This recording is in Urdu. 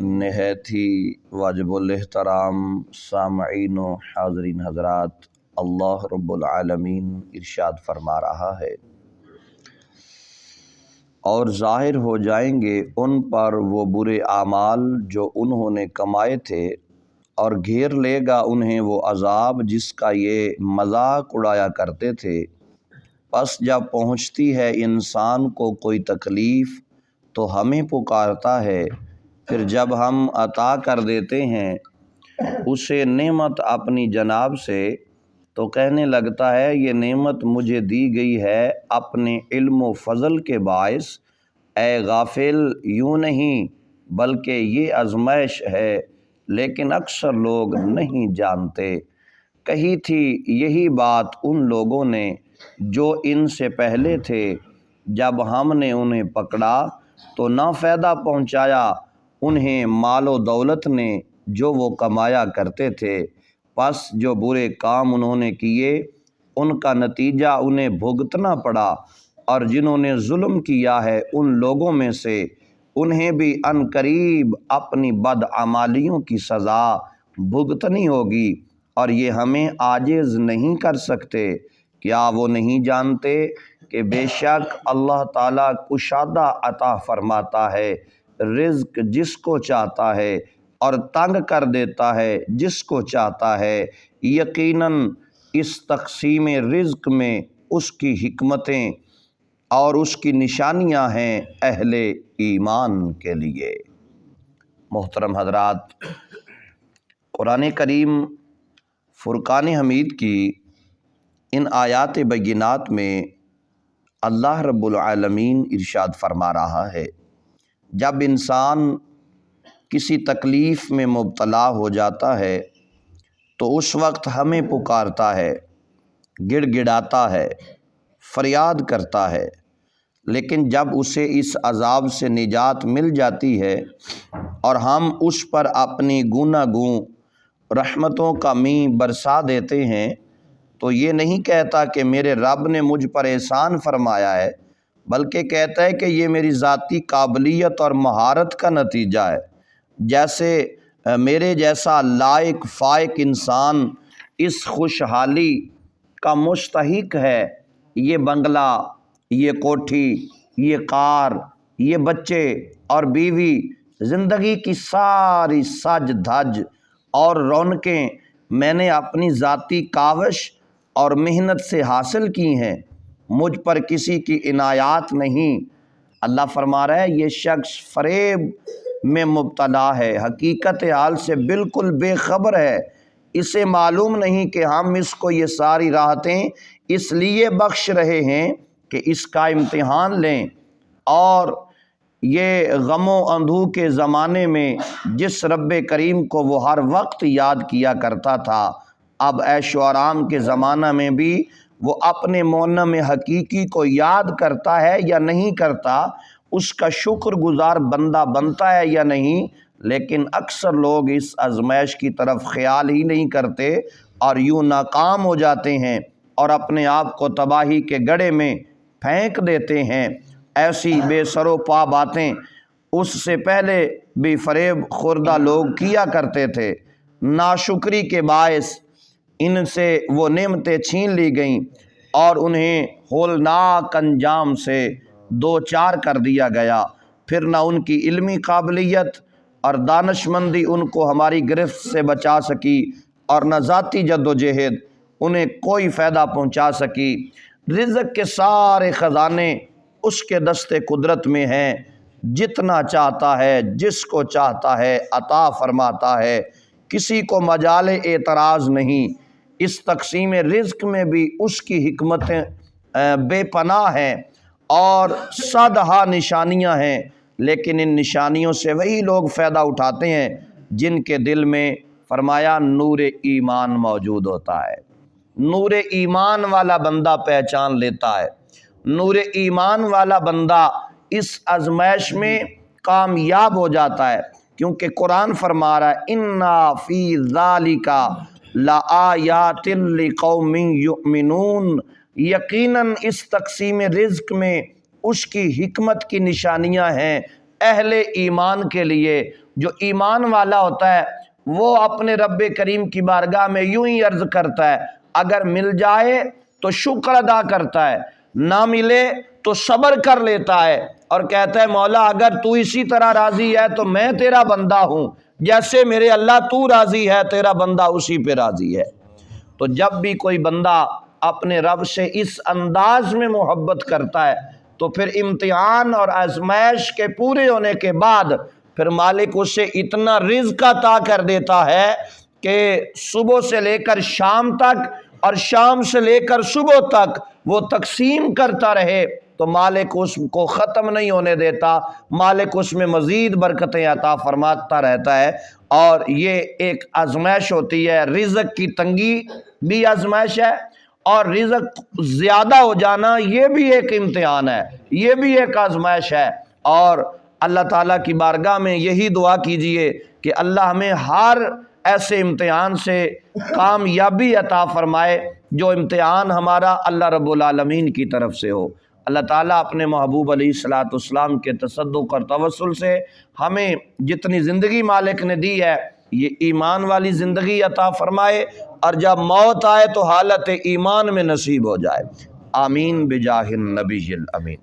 نہایت ہی واجب الاحترام سامعین و حاضرین حضرات، اللہ رب العالمین ارشاد فرما رہا ہے، اور ظاہر ہو جائیں گے ان پر وہ برے اعمال جو انہوں نے کمائے تھے، اور گھیر لے گا انہیں وہ عذاب جس کا یہ مذاق اڑایا کرتے تھے۔ پس جب پہنچتی ہے انسان کو کوئی تکلیف تو ہمیں پکارتا ہے، پھر جب ہم عطا کر دیتے ہیں اسے نعمت اپنی جناب سے، تو کہنے لگتا ہے یہ نعمت مجھے دی گئی ہے اپنے علم و فضل کے باعث۔ اے غافل، یوں نہیں بلکہ یہ آزمائش ہے، لیکن اکثر لوگ نہیں جانتے۔ کہی تھی یہی بات ان لوگوں نے جو ان سے پہلے تھے، جب ہم نے انہیں پکڑا تو نہ فائدہ پہنچایا انہیں مال و دولت نے جو وہ کمایا کرتے تھے۔ پس جو برے کام انہوں نے کیے ان کا نتیجہ انہیں بھگتنا پڑا، اور جنہوں نے ظلم کیا ہے ان لوگوں میں سے انہیں بھی عنقریب اپنی بدعمالیوں کی سزا بھگتنی ہوگی، اور یہ ہمیں عاجز نہیں کر سکتے۔ کیا وہ نہیں جانتے کہ بے شک اللہ تعالیٰ کشادہ عطا فرماتا ہے رزق جس کو چاہتا ہے، اور تنگ کر دیتا ہے جس کو چاہتا ہے۔ یقیناً اس تقسیم رزق میں اس کی حکمتیں اور اس کی نشانیاں ہیں اہل ایمان کے لیے۔ محترم حضرات، قرآن کریم فرقان حمید کی ان آیات بینات میں اللہ رب العالمین ارشاد فرما رہا ہے، جب انسان کسی تکلیف میں مبتلا ہو جاتا ہے تو اس وقت ہمیں پکارتا ہے، گڑ گڑاتا ہے، فریاد کرتا ہے، لیکن جب اسے اس عذاب سے نجات مل جاتی ہے اور ہم اس پر اپنی گوناگوں رحمتوں کا مینہ برسا دیتے ہیں، تو یہ نہیں کہتا کہ میرے رب نے مجھ پر احسان فرمایا ہے، بلکہ کہتا ہے کہ یہ میری ذاتی قابلیت اور مہارت کا نتیجہ ہے۔ جیسے میرے جیسا لائق فائق انسان اس خوشحالی کا مستحق ہے، یہ بنگلہ، یہ کوٹھی، یہ کار، یہ بچے اور بیوی، زندگی کی ساری سج دھج اور رونقیں میں نے اپنی ذاتی کاوش اور محنت سے حاصل کی ہیں، مجھ پر کسی کی عنایات نہیں۔ اللہ فرما رہا ہے یہ شخص فریب میں مبتلا ہے، حقیقت حال سے بالکل بے خبر ہے، اسے معلوم نہیں کہ ہم اس کو یہ ساری راحتیں اس لیے بخش رہے ہیں کہ اس کا امتحان لیں، اور یہ غم و اندوہ کے زمانے میں جس رب کریم کو وہ ہر وقت یاد کیا کرتا تھا، اب عیش و آرام کے زمانہ میں بھی وہ اپنے منعم حقیقی کو یاد کرتا ہے یا نہیں کرتا، اس کا شکر گزار بندہ بنتا ہے یا نہیں۔ لیکن اکثر لوگ اس آزمائش کی طرف خیال ہی نہیں کرتے اور یوں ناکام ہو جاتے ہیں اور اپنے آپ کو تباہی کے گڑھے میں پھینک دیتے ہیں۔ ایسی بے سر و پا باتیں اس سے پہلے بھی فریب خوردہ لوگ کیا کرتے تھے، ناشکری کے باعث ان سے وہ نعمتیں چھین لی گئیں اور انہیں ہولناک انجام سے دوچار کر دیا گیا۔ پھر نہ ان کی علمی قابلیت اور دانشمندی ان کو ہماری گرفت سے بچا سکی، اور نہ ذاتی جد و جہد انہیں کوئی فائدہ پہنچا سکی۔ رزق کے سارے خزانے اس کے دست قدرت میں ہیں، جتنا چاہتا ہے جس کو چاہتا ہے عطا فرماتا ہے، کسی کو مجال اعتراض نہیں۔ اس تقسیم رزق میں بھی اس کی حکمتیں بے پناہ ہیں اور صدہا نشانیاں ہیں، لیکن ان نشانیوں سے وہی لوگ فائدہ اٹھاتے ہیں جن کے دل میں فرمایا نور ایمان موجود ہوتا ہے۔ نور ایمان والا بندہ پہچان لیتا ہے، نور ایمان والا بندہ اس آزمائش میں کامیاب ہو جاتا ہے، کیونکہ قرآن فرما رہا ہے اِنَّا فِي ذَلِكَ لَآیَاتٍ لِقَوْمٍ یُؤْمِنُونَ، یقیناً اس تقسیم رزق میں اس کی حکمت کی نشانیاں ہیں اہل ایمان کے لیے، جو ایمان والا ہوتا ہے وہ اپنے رب کریم کی بارگاہ میں یوں ہی عرض کرتا ہے، اگر مل جائے تو شکر ادا کرتا ہے، نہ ملے تو صبر کر لیتا ہے اور کہتا ہے مولا اگر تو اسی طرح راضی ہے تو میں تیرا بندہ ہوں، جیسے میرے اللہ تو راضی ہے تیرا بندہ اسی پہ راضی ہے۔ تو جب بھی کوئی بندہ اپنے رب سے اس انداز میں محبت کرتا ہے تو پھر امتحان اور آزمائش کے پورے ہونے کے بعد پھر مالک اسے اتنا رزق عطا کر دیتا ہے کہ صبح سے لے کر شام تک اور شام سے لے کر صبح تک وہ تقسیم کرتا رہے تو مالک اس کو ختم نہیں ہونے دیتا، مالک اس میں مزید برکتیں عطا فرماتا رہتا ہے۔ اور یہ ایک آزمائش ہوتی ہے، رزق کی تنگی بھی آزمائش ہے اور رزق زیادہ ہو جانا یہ بھی ایک امتحان ہے، یہ بھی ایک آزمائش ہے۔ اور اللہ تعالیٰ کی بارگاہ میں یہی دعا کیجئے کہ اللہ ہمیں ہر ایسے امتحان سے کامیابی عطا فرمائے جو امتحان ہمارا اللہ رب العالمین کی طرف سے ہو۔ اللہ تعالیٰ اپنے محبوب علیہ الصلوۃ والسلام کے تصدق اور توسل سے ہمیں جتنی زندگی مالک نے دی ہے یہ ایمان والی زندگی عطا فرمائے اور جب موت آئے تو حالت ایمان میں نصیب ہو جائے۔ آمین بجاہ النبی الامین۔